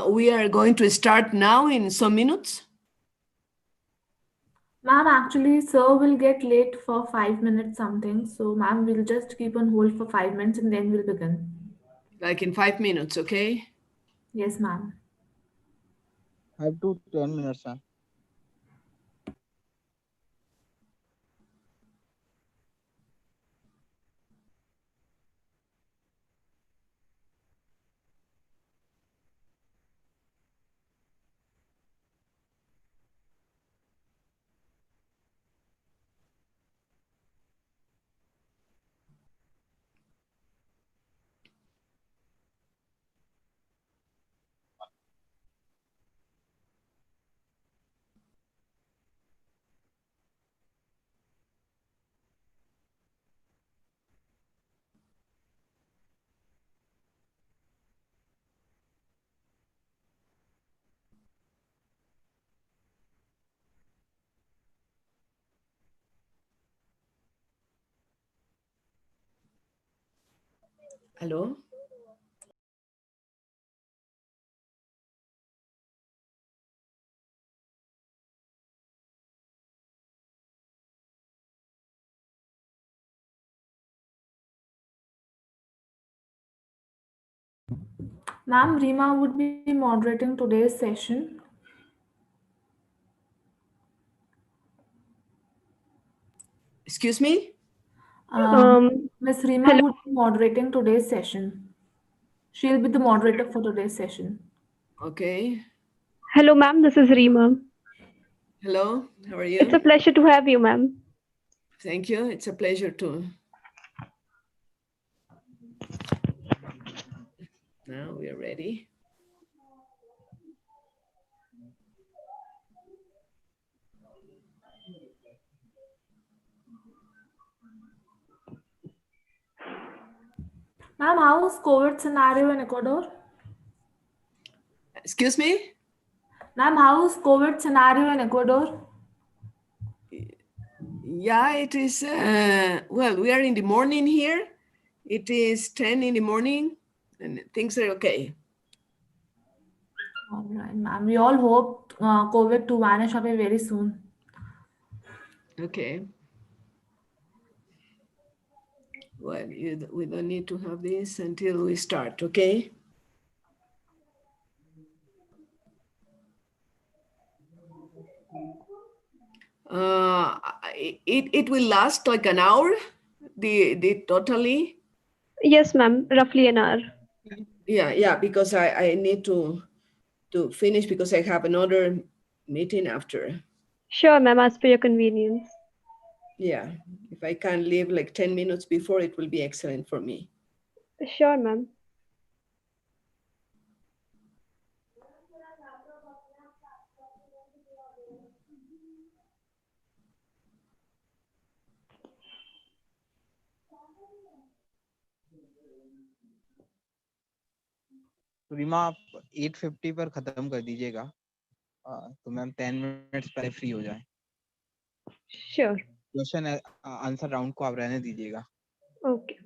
We are going to start now in some minutes. Ma'am, actually, sir will get late for 5 minutes something. So, ma'am, we'll just keep on hold for 5 minutes and then we'll begin. Like in 5 minutes, okay? Yes, ma'am. 5 to 10 minutes, ma'am. Hello? Ma'am, Rima would be moderating today's session. Excuse me? Miss Rima Hello, would be moderating today's session. She'll be the moderator for today's session. Okay. hello, ma'am. This is Reema. Hello, how are It's a you? pleasure to have you, ma'am. Thank you. It's a pleasure too. Now we are ready. Ma'am, how's COVID scenario in Ecuador? Excuse me? Ma'am, how's COVID scenario in Ecuador? Yeah, it is. Well, we are in the morning here. It is 10 in the morning and things are okay. All right, ma'am. We all hope COVID to vanish away very soon. Okay. Well, we don't need to have this until we start, okay? It will last like an hour, the totally. Yes, ma'am. Roughly an hour. Yeah, because I need to finish because I have another meeting after. Sure, ma'am. As per your convenience. Yeah, if I can leave like 10 minutes before, it will be excellent for me. Sure, ma'am. तो रीमा आप 8:50 पर खत्म कर दीजिएगा, तो ma'am 10 minutes पहले free हो जाए. Sure. क्वेश्चन आंसर राउंड को आप रहने दीजिएगा. Okay.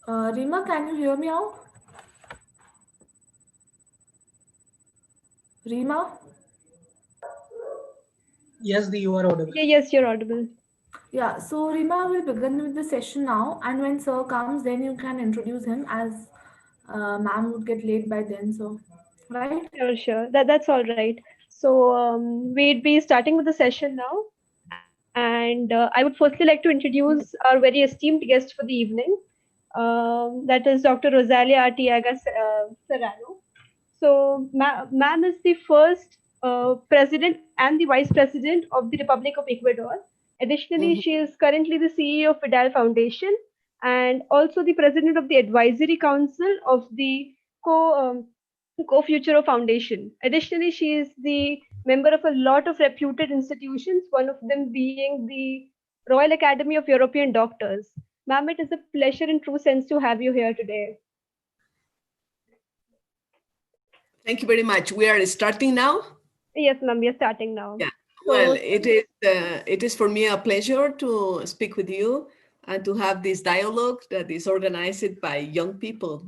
Rima, can you hear me out? Rima? Yes, you are audible. Yes, you're audible. Yeah, so Rima will begin with the session now, and when sir comes, then you can introduce him as ma'am would get late by then, so right? Sure, sure. That's all right. So we'd be starting with the session now, and I would firstly like to introduce our very esteemed guest for the evening. That is Dr. Rosalia Arteaga Serrano. So, ma'am is the first president and the vice president of the Republic of Ecuador. Additionally, Mhm. she is currently the CEO of Fidel Foundation and also the president of the advisory council of the Co Co-Futuro Foundation. Additionally, she is the member of a lot of reputed institutions, one of them being the Royal Academy of European Doctors. Ma'am, it is a pleasure in true sense to have you here today. Thank you very much. We are starting now. Yes, ma'am, we are starting now. Yeah. Well, So, it is for me a pleasure to speak with you and to have this dialogue that is organized by young people.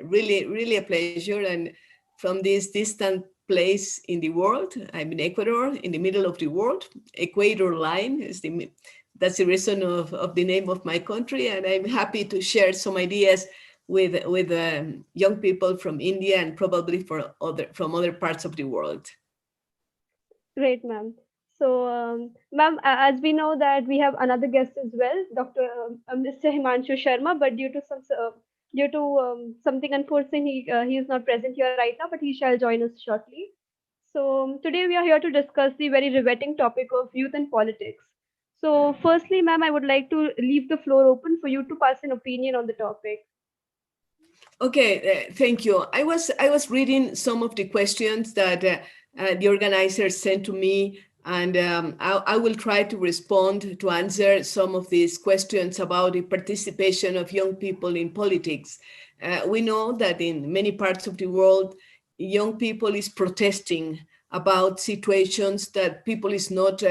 Really a pleasure. And from this distant place in the world, I'm in Ecuador, in the middle of the world. Equator line is that's the reason of the name of my country, and I'm happy to share some ideas with young people from India and probably from other parts of the world. great, ma'am. So, ma'am, as we know that we have another guest as well, Dr. Mr. Himanshu Sharma, but due to something unforeseen, he is not present here right now, but he shall join us shortly. So, today we are here to discuss the very riveting topic of youth and politics. So, firstly, ma'am, I would like to leave the floor open for you to pass an opinion on the topic. Okay, thank you. I was reading some of the questions that the organizers sent to me, and I will try to respond to answer some of these questions about the participation of young people in politics. We know that in many parts of the world, young people is protesting about situations that people is not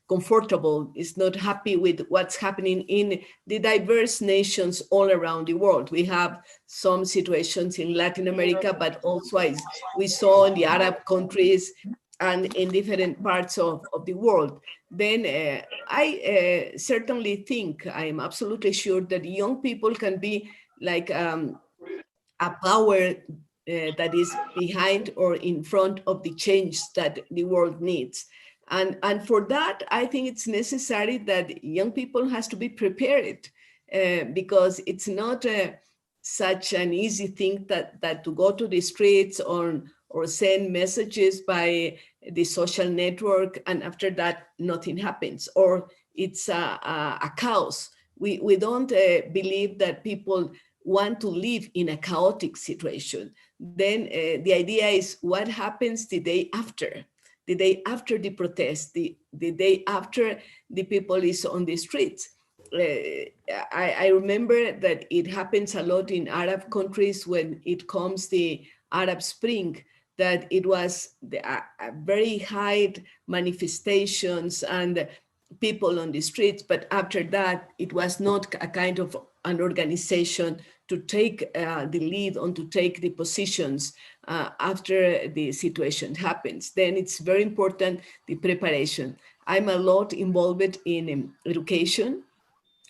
comfortable, is not happy with what's happening in the diverse nations all around the world. We have some situations in Latin America, but also as we saw in the Arab countries and in different parts of the world. Then I certainly think, I am absolutely sure that young people can be like a power that is behind or in front of the change that the world needs. And for that, I think it's necessary that young people has to be prepared because it's not such an easy thing that to go to the streets or send messages by the social network and after that nothing happens, or it's a chaos. We don't believe that people want to live in a chaotic situation. Then the idea is what happens the day after the protest, the day after the people is on the streets. I remember that it happens a lot in Arab countries when it comes the Arab Spring, that it was very high manifestations and people on the streets, but after that, it was not a kind of an organization to take the lead and to take the positions after the situation happens. Then it's very important, the preparation. I'm a lot involved in education.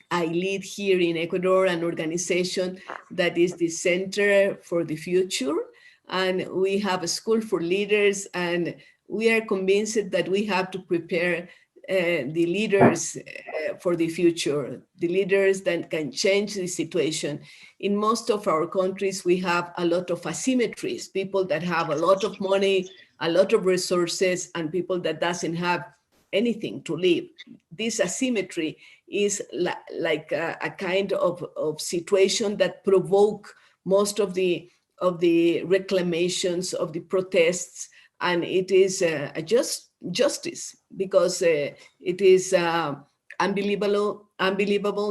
I lead here in Ecuador an organization that is the Center for the Future. And we have a school for leaders, and we are convinced that we have to prepare the leaders for the future, the leaders that can change the situation. In most of our countries, we have a lot of asymmetries, people that have a lot of money, a lot of resources, and people that doesn't have anything to live. This asymmetry is like a kind of situation that provoke most of the reclamations, of the protests, and it is a justice because it is unbelievable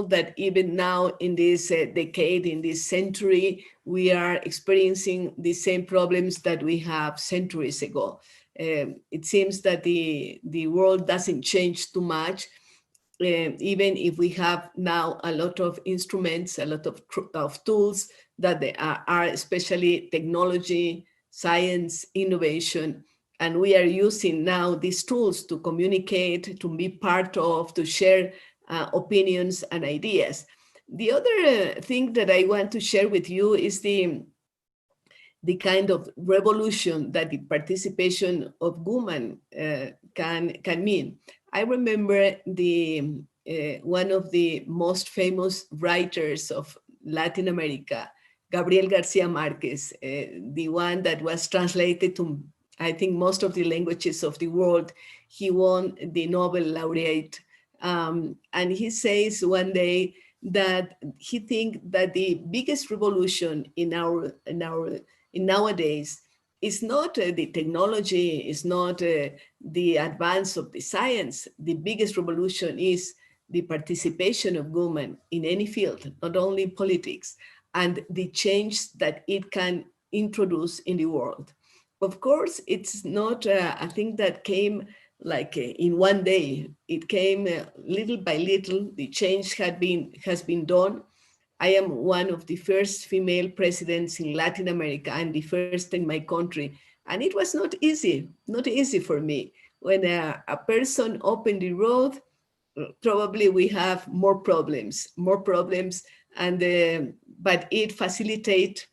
that even now in this decade, in this century, we are experiencing the same problems that we have centuries ago. It seems that the world doesn't change too much. even if we have now a lot of instruments, a lot of tools that they are especially technology, science, innovation, and we are using now these tools to communicate, to be part of, to share opinions and ideas. The other thing that I want to share with you is the kind of revolution that the participation of women can mean. I remember one of the most famous writers of Latin America, Gabriel Garcia Marquez, the one that was translated to, I think, most of the languages of the world. He won the Nobel laureate. And he says one day that he thinks that the biggest revolution in nowadays is not the technology, is not the advance of the science. The biggest revolution is the participation of women in any field, not only in politics, and the change that it can introduce in the world. Of course, it's not a thing that came like in one day. It came little by little. The change has been done. I am one of the first female presidents in Latin America and the first in my country. And it was not easy for me. When a person opened the road, probably we have more problems, and but it facilitates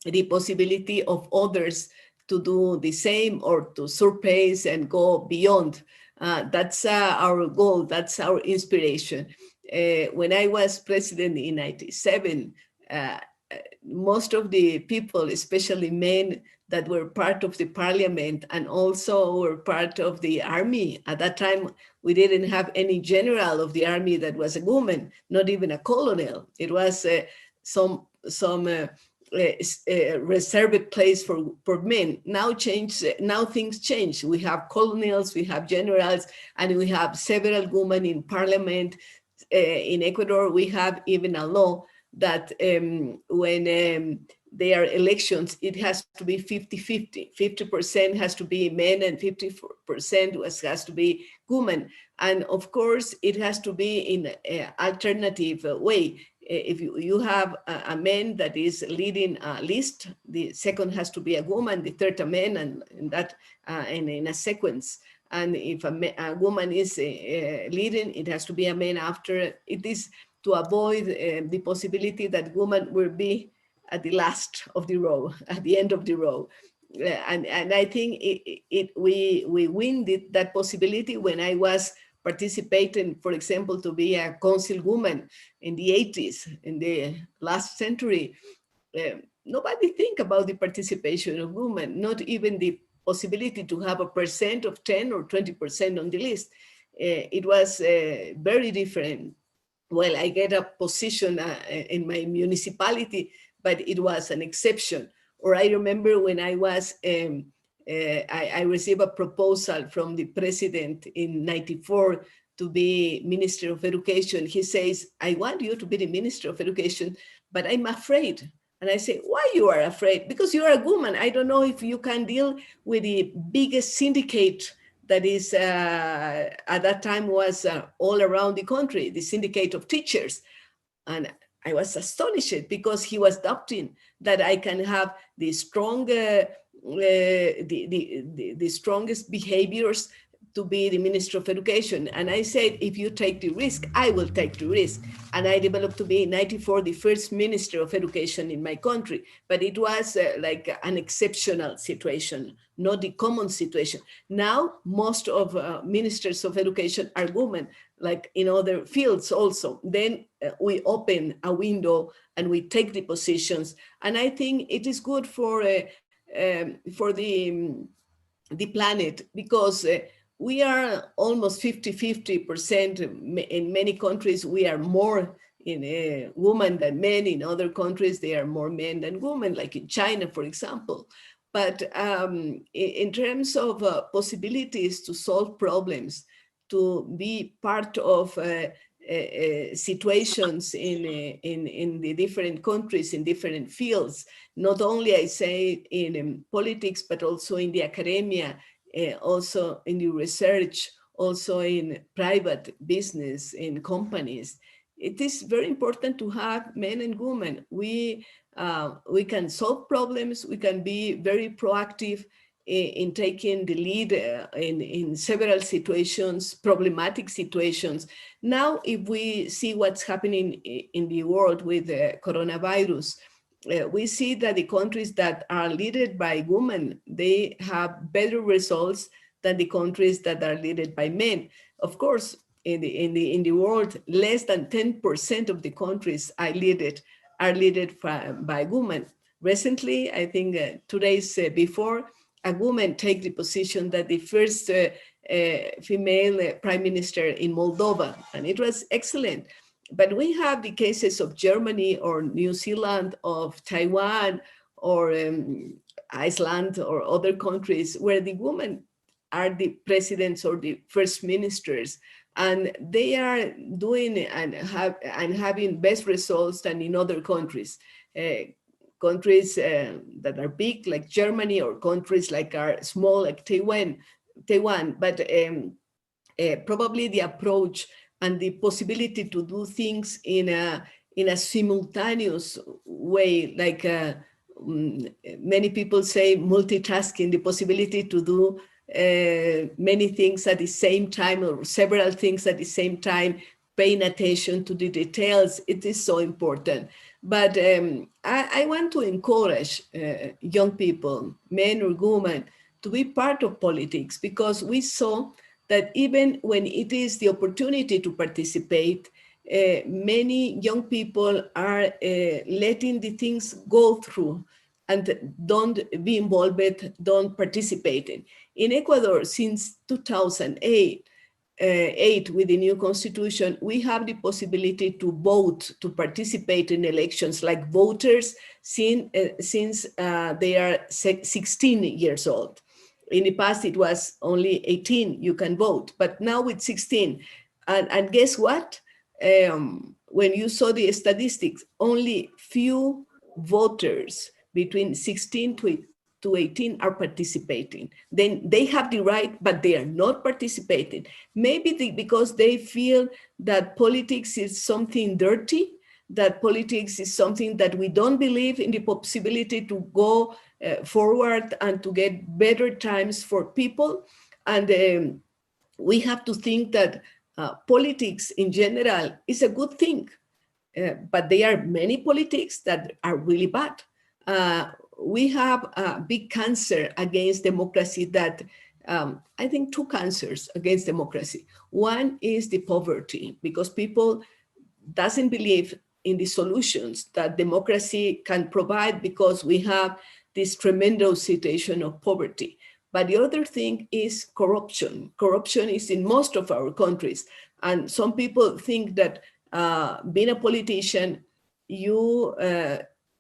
the possibility of others to do the same or to surpass and go beyond. That's our goal, that's our inspiration. When I was president in 97, most of the people, especially men that were part of the parliament and also were part of the army. At that time, we didn't have any general of the army that was a woman, not even a colonel. It was some reserved place for men. Now things change. We have colonels, we have generals, and we have several women in parliament. In Ecuador, we have even a law that when there are elections, it has to be 50-50. 50% has to be men and 50% has to be women. And of course, it has to be in an alternative way. If you have a man that is leading a list, the second has to be a woman, the third a man, and that and in a sequence. And if a woman is leading, it has to be a man after. It is to avoid the possibility that women will be at the last of the row, at the end of the row. And I think we win that possibility when I was participating, for example, to be a councilwoman in the 80s, in the last century. Nobody think about the participation of women, not even the possibility to have a percent of 10 or 20% on the list. It was very different. Well, I get a position in my municipality, but it was an exception. Or I remember when I was, I received a proposal from the president in 94 to be Minister of Education. He says, I want you to be the Minister of Education, but I'm afraid. And I say, why you are afraid? Because you are a woman. I don't know if you can deal with the biggest syndicate that is at that time was all around the country, the syndicate of teachers. And I was astonished because he was doubting that I can have the strong, the strongest behaviors to be the Minister of Education. And I said, if you take the risk, I will take the risk. And I developed to be in 94, the first Minister of Education in my country. But it was like an exceptional situation, not the common situation. Now, most of ministers of education are women, like in other fields also. Then we open a window and we take the positions. And I think it is good for the planet, because we are almost 50-50%. In many countries, we are more in women than men. In other countries, they are more men than women, like in China, for example. But in terms of possibilities to solve problems, to be part of situations in the different countries, in different fields, not only I say in politics, but also in the academia, also in the research, also in private business, in companies. It is very important to have men and women. We can solve problems. We can be very proactive in taking the lead in several situations, problematic situations. Now, if we see what's happening in the world with the coronavirus, we see that the countries that are led by women, they have better results than the countries that are led by men. Of course, in the world, less than 10% of the countries are led by women. Recently, I think 2 days before, a woman take the position that the first female prime minister in Moldova, and it was excellent. But we have the cases of Germany or New Zealand, of Taiwan, or Iceland, or other countries where the women are the presidents or the first ministers, and they are doing and having best results than in other countries. Countries that are big like Germany, or countries like are small like Taiwan. But probably the approach and the possibility to do things in a simultaneous way, like many people say multitasking, the possibility to do many things at the same time, or several things at the same time, paying attention to the details. It is so important. But I want to encourage young people, men or women, to be part of politics, because we saw that even when it is the opportunity to participate, many young people are letting the things go through and don't be involved, don't participate. In Ecuador, since 2008, with the new constitution, we have the possibility to vote, to participate in elections like voters since they are 16 years old. In the past, it was only 18 you can vote, but now it's 16. And guess what? When you saw the statistics, only few voters between 16 to 18 are participating. Then they have the right, but they are not participating. Maybe because they feel that politics is something dirty, that politics is something that we don't believe in the possibility to go forward and to get better times for people. And we have to think that politics in general is a good thing, but there are many politics that are really bad. We have a big cancer against democracy that I think two cancers against democracy. One is the poverty, because people doesn't believe in the solutions that democracy can provide, because we have this tremendous situation of poverty. But the other thing is corruption. Corruption is in most of our countries. And some people think that being a politician, you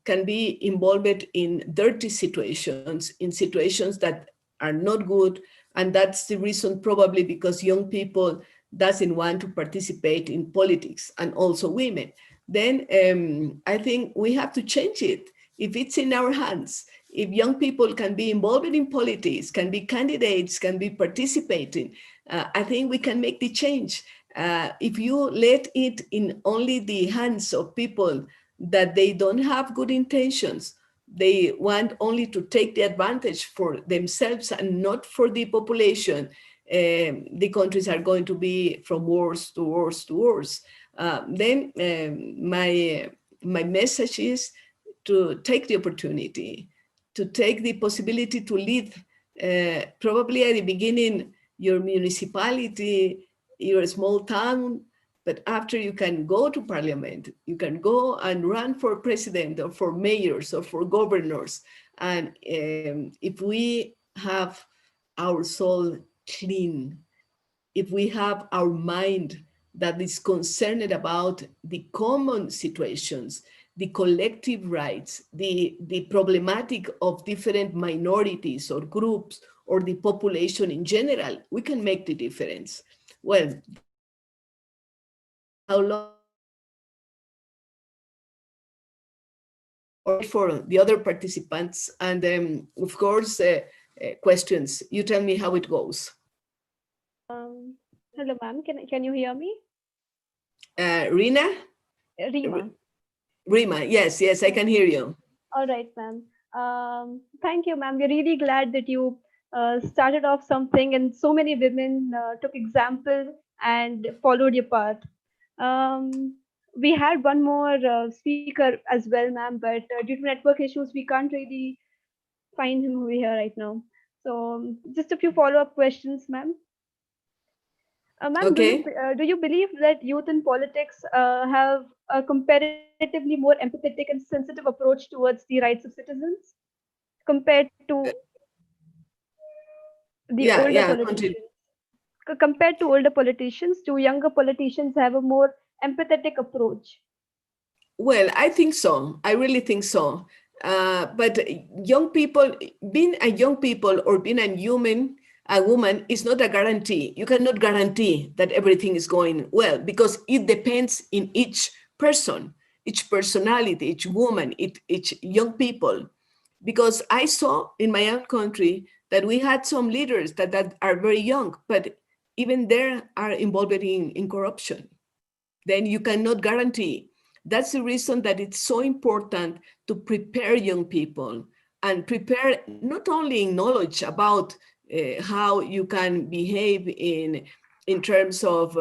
can be involved in dirty situations, in situations that are not good. And that's the reason, probably because young people doesn't want to participate in politics, and also women. Then I think we have to change it. If it's in our hands, if young people can be involved in politics, can be candidates, can be participating, I think we can make the change. If you let it in only the hands of people that they don't have good intentions, they want only to take the advantage for themselves and not for the population, the countries are going to be from worse to worse to worse. Then my message is to take the opportunity, to take the possibility to lead. Probably at the beginning, your municipality, your small town, but after you can go to parliament, you can go and run for president or for mayors or for governors. And if we have our soul clean, if we have our mind that is concerned about the common situations, the collective rights, the problematic of different minorities or groups or the population in general, we can make the difference. Well, how long or for the other participants, and of course, questions. You tell me how it goes. Hello, ma'am. Can you hear me? Rina? Rima. Rima, yes, I can hear you. All right, ma'am. Thank you, ma'am. We're really glad that you started off something and so many women took example and followed your path. Um, we had one more speaker as well, ma'am, but due to network issues, we can't really find him over here right now. So, just a few follow-up questions, ma'am. Ma'am, Okay. do you believe that youth in politics have a comparatively more empathetic and sensitive approach towards the rights of citizens compared to the older Yeah, continue. politicians? Compared to older politicians, do younger politicians have a more empathetic approach? Well, I think so. I really think so. But young people, being a young people or being a woman is not a guarantee. You cannot guarantee that everything is going well because it depends in each person, each personality, each woman, each young people. Because I saw in my own country that we had some leaders that are very young, but even they are involved in corruption. Then you cannot guarantee. That's the reason that it's so important to prepare young people and prepare not only in knowledge about how you can behave in terms of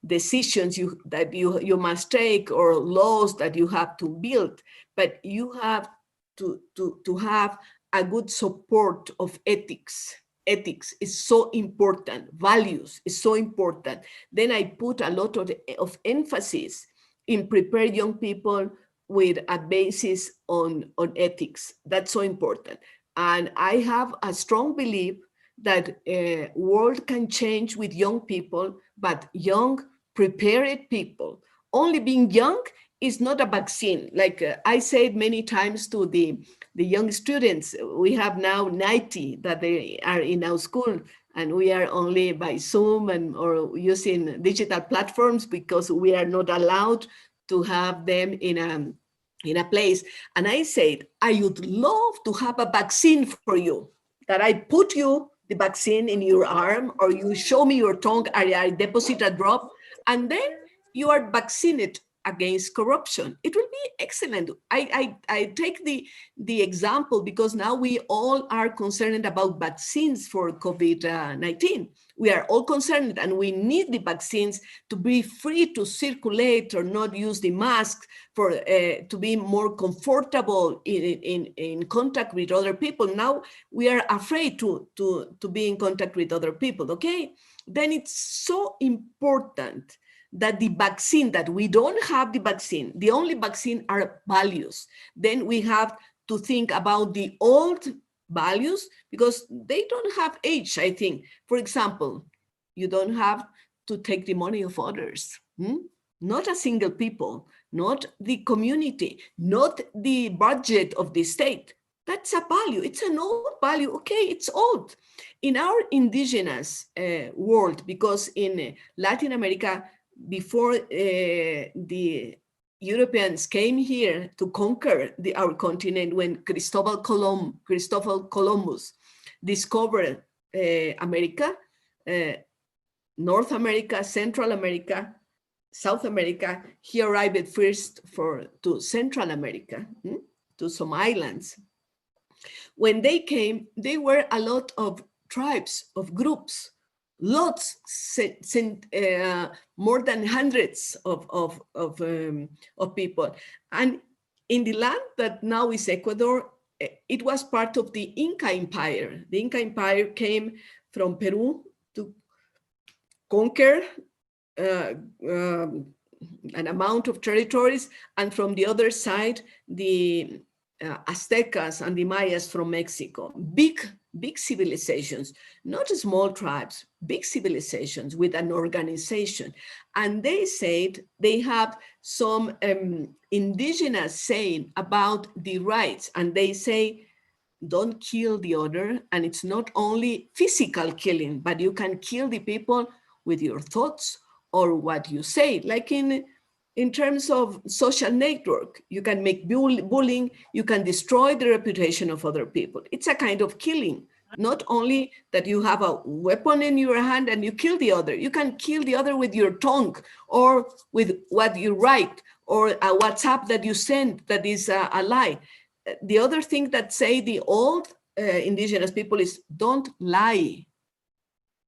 decisions you must take or laws that you have to build, but you have to have a good support of ethics. Ethics is so important. Values is so important. Then I put a lot of emphasis in prepare young people with a basis on ethics. That's so important. And I have a strong belief that world can change with young people, but young, prepared people. Only being young is not a vaccine. Like I said many times to the young students, we have now 90 that they are in our school, and we are only by Zoom and or using digital platforms because we are not allowed to have them in a place. And I said, I would love to have a vaccine for you, that I put you the vaccine in your arm, or you show me your tongue, I deposit a drop, and then you are vaccinated against corruption. It will be excellent. I take the example because now we all are concerned about vaccines for COVID-19. We are all concerned and we need the vaccines to be free to circulate or not use the mask for to be more comfortable in contact with other people. Now we are afraid to be in contact with other people, okay? Then it's so important that the vaccine, that we don't have the vaccine, the only vaccine are values. Then we have to think about the old values because they don't have age, I think. For example, you don't have to take the money of others. Not a single people, not the community, not the budget of the state. That's a value. It's an old value. Okay, it's old. In our indigenous world, because in Latin America, before the Europeans came here to conquer our continent, when Christopher Columbus discovered America, North America, Central America, South America, he arrived first to Central America, to some islands. When they came, there were a lot of tribes, of groups, lots, more than hundreds of people. And in the land that now is Ecuador, it was part of the Inca Empire. The Inca Empire came from Peru to conquer an amount of territories, and from the other side, the Aztecas and the Mayas from Mexico. Big civilizations, not small tribes, big civilizations with an organization. And they said they have some indigenous saying about the rights, and they say, don't kill the other. And it's not only physical killing, but you can kill the people with your thoughts or what you say. Like in terms of social network, you can make bullying, you can destroy the reputation of other people. It's a kind of killing. Not only that you have a weapon in your hand and you kill the other, you can kill the other with your tongue or with what you write or a WhatsApp that you send that is a lie. The other thing that say the old indigenous people is don't lie.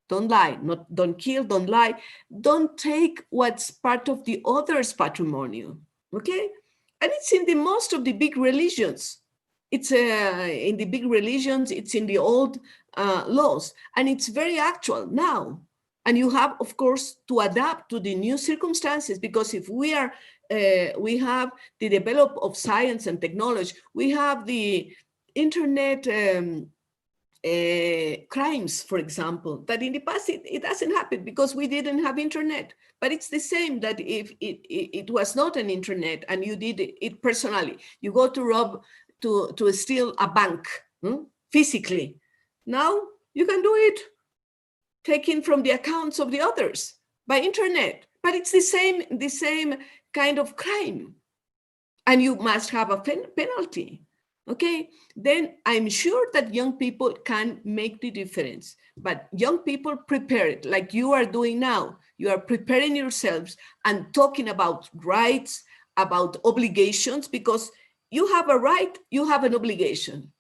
Don't lie, not don't kill, don't lie. Don't take what's part of the other's patrimonium, okay? And it's in the most of the big religions. It's in the big religions, it's in the old laws, and it's very actual now. And you have, of course, to adapt to the new circumstances, because if we are, we have the development of science and technology, we have the internet crimes, for example, that in the past it doesn't happen because we didn't have internet. But it's the same that if it was not an internet and you did it personally, you go to rob, to steal a bank physically. Now you can do it taken from the accounts of the others by internet, but it's the same kind of crime, and you must have a penalty. Okay, then I'm sure that young people can make the difference, but young people prepare it like you are doing now. You are preparing yourselves and talking about rights, about obligations, because you have a right, you have an obligation.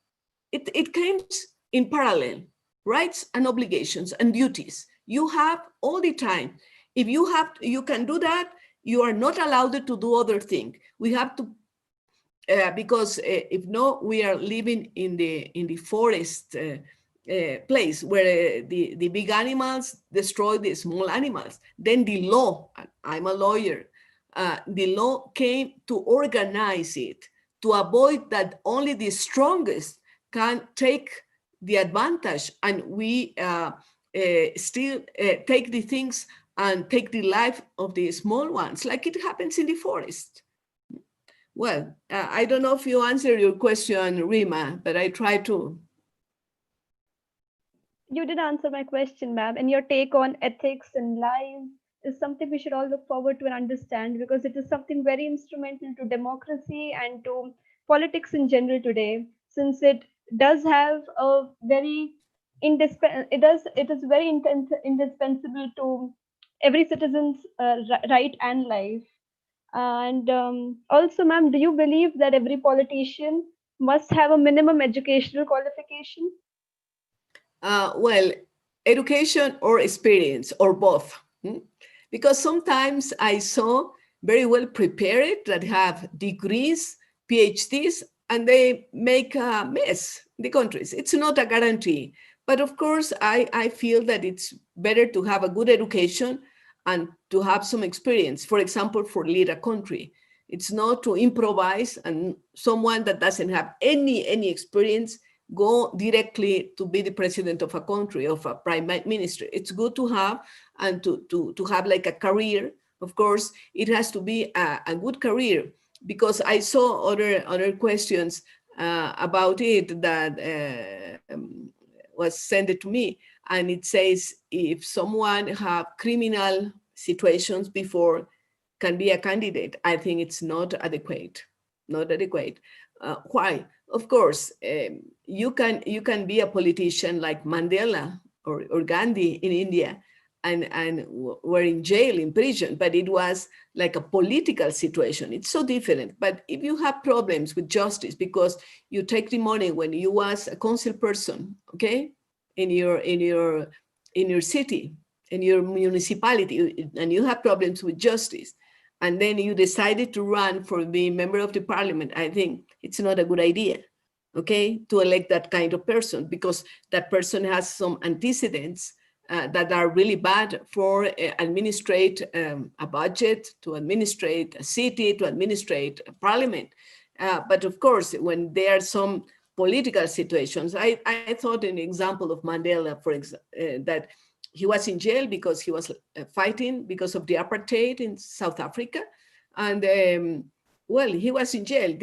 It comes in parallel, rights and obligations and duties. You have all the time. If you can do that, you are not allowed to do other thing. We have to because if no, we are living in the forest place where the big animals destroy the small animals. Then the law, I'm a lawyer, the law came to organize it, to avoid that only the strongest can take the advantage, and we still take the things and take the life of the small ones, like it happens in the forest. Well, I don't know if you answered your question, Rima, but I try to. You did answer my question, ma'am, and your take on ethics and lives is something we should all look forward to and understand, because it is something very instrumental to democracy and to politics in general today, since it does have a very it is very indispensable to every citizen's right and life. And also, ma'am, do you believe that every politician must have a minimum educational qualification? Well, education or experience or both. Because sometimes I saw very well prepared that have degrees, PhDs, and they make a mess in the countries. It's not a guarantee. But of course, I feel that it's better to have a good education and to have some experience, for example, for lead a country. It's not to improvise and someone that doesn't have any experience go directly to be the president of a country, of a prime minister. It's good to have and to have like a career. Of course, it has to be a good career, because I saw other questions about it that was sent to me, and it says if someone have criminal situations before can be a candidate. I think it's not adequate, not adequate. Why? Of course, you can be a politician like Mandela or Gandhi in India, and were in jail, in prison, but it was like a political situation. It's so different. But if you have problems with justice because you take the money when you was a council person, okay, in your city, in your municipality, and you have problems with justice, and then you decided to run for being member of the parliament, I think it's not a good idea, okay, to elect that kind of person, because that person has some antecedents that are really bad for administrate a budget, to administrate a city, to administrate a parliament. But of course, when there are some political situations, I thought an example of Mandela, for example, that he was in jail because he was fighting because of the apartheid in South Africa. And well, he was in jail.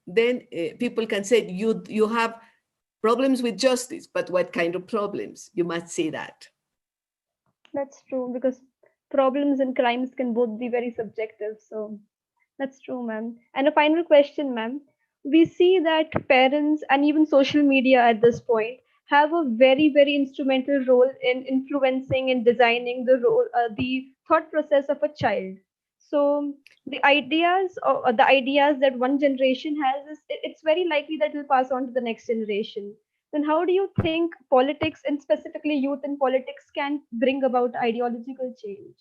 Then people can say, you have problems with justice, but what kind of problems? You must see that. That's true, because problems and crimes can both be very subjective. So that's true, ma'am. And a final question, ma'am. We see that parents and even social media at this point have a very, very instrumental role in influencing and designing the thought process of a child. So the ideas that one generation has it's very likely that will pass on to the next generation. Then how do you think politics, and specifically youth in politics, can bring about ideological change?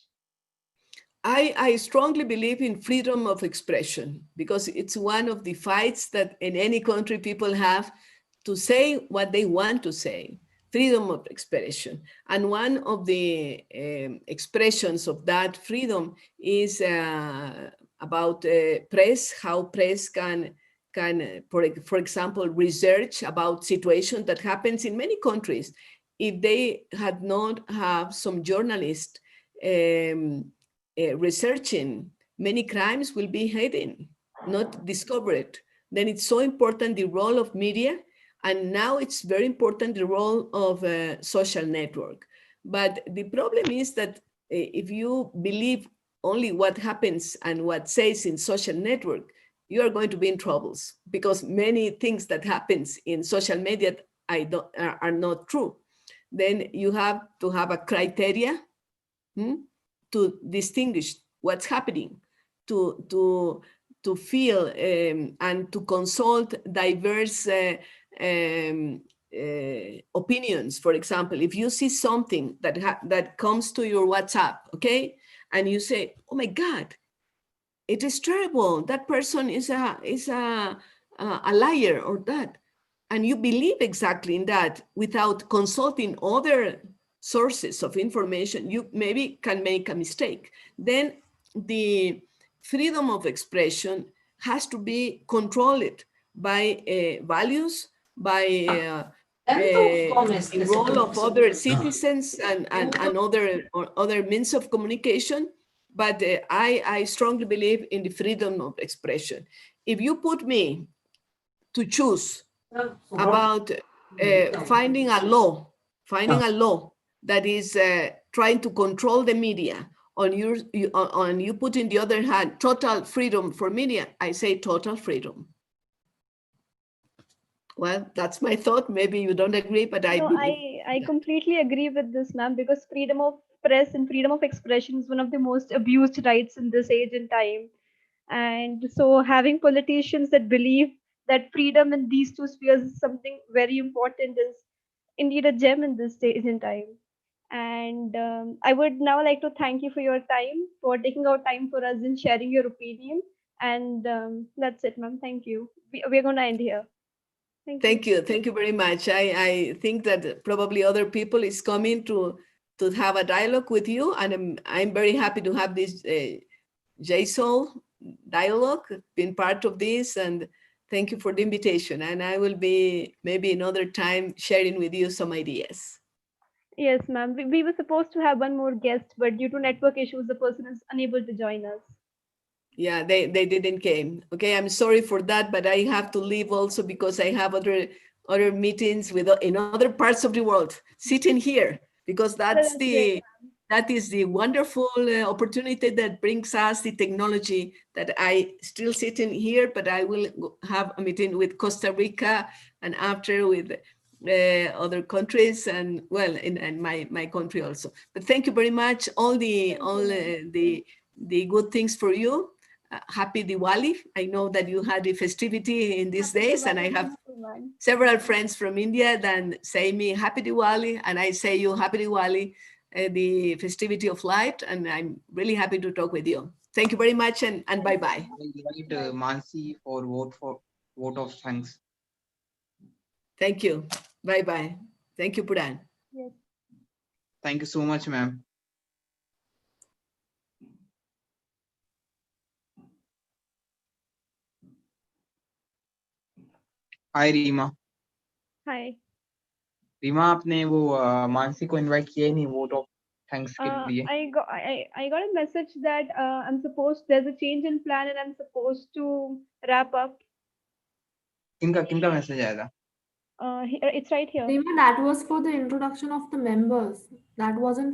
I strongly believe in freedom of expression because it's one of the fights that in any country people have to say what they want to say, freedom of expression. And one of the expressions of that freedom is about press, how press for example, research about situation that happens in many countries. If they had not have some journalists researching, many crimes will be hidden, not discovered. Then it's so important the role of media, and now it's very important the role of a social network. But the problem is that if you believe only what happens and what says in social network, you are going to be in troubles because many things that happens in social media are not true. Then you have to have a criteria to distinguish what's happening, to feel and to consult diverse opinions. For example, if you see something that comes to your WhatsApp, okay, and you say, "Oh my God, it is terrible. That person is a liar or that," and you believe exactly in that without consulting other sources of information, you maybe can make a mistake. Then the freedom of expression has to be controlled by values, by the role of other citizens and other means of communication. But I strongly believe in the freedom of expression. If you put me to choose about finding a law that is trying to control the media, on you put in the other hand total freedom for media, I say total freedom. Well, that's my thought. Maybe you don't agree, but I No, believe. I completely agree with this, ma'am, because freedom of press and freedom of expression is one of the most abused rights in this age and time. And so having politicians that believe that freedom in these two spheres is something very important is indeed a gem in this stage and time. And I would now like to thank you for your time, for taking out time for us and sharing your opinion. And that's it, ma'am. Thank you. We're going to end here. Thank you. Thank you very much. I think that probably other people is coming to have a dialogue with you, and I'm very happy to have this JSOL dialogue, been part of this, and thank you for the invitation. And I will be maybe another time sharing with you some ideas. Yes, ma'am. We were supposed to have one more guest, but due to network issues, the person is unable to join us. Yeah, they didn't came. Okay, I'm sorry for that, but I have to leave also because I have other meetings with in other parts of the world, sitting here, because Well, that's great. that is the wonderful opportunity that brings us the technology that I still sitting here, but I will have a meeting with Costa Rica and after with other countries and well, in my country also. But thank you very much. All the good things for you. Happy Diwali. I know that you had the festivity in these days, and I have several friends from India that say me Happy Diwali, and I say you Happy Diwali, the festivity of light, and I'm really happy to talk with you. Thank you very much, and bye-bye. I invite Mansi for vote of thanks. Thank you. Bye-bye. Thank you, Puran. Yes. Thank you so much, ma'am. Hi Reema Hi. Reema आपने वो मानसी को invite किया ही नहीं vote of thanks के लिए I got a message that there's a change in plan and I'm supposed to wrap up. किनका message आया था It's right here. Rima, that was for the introduction of the members. That wasn't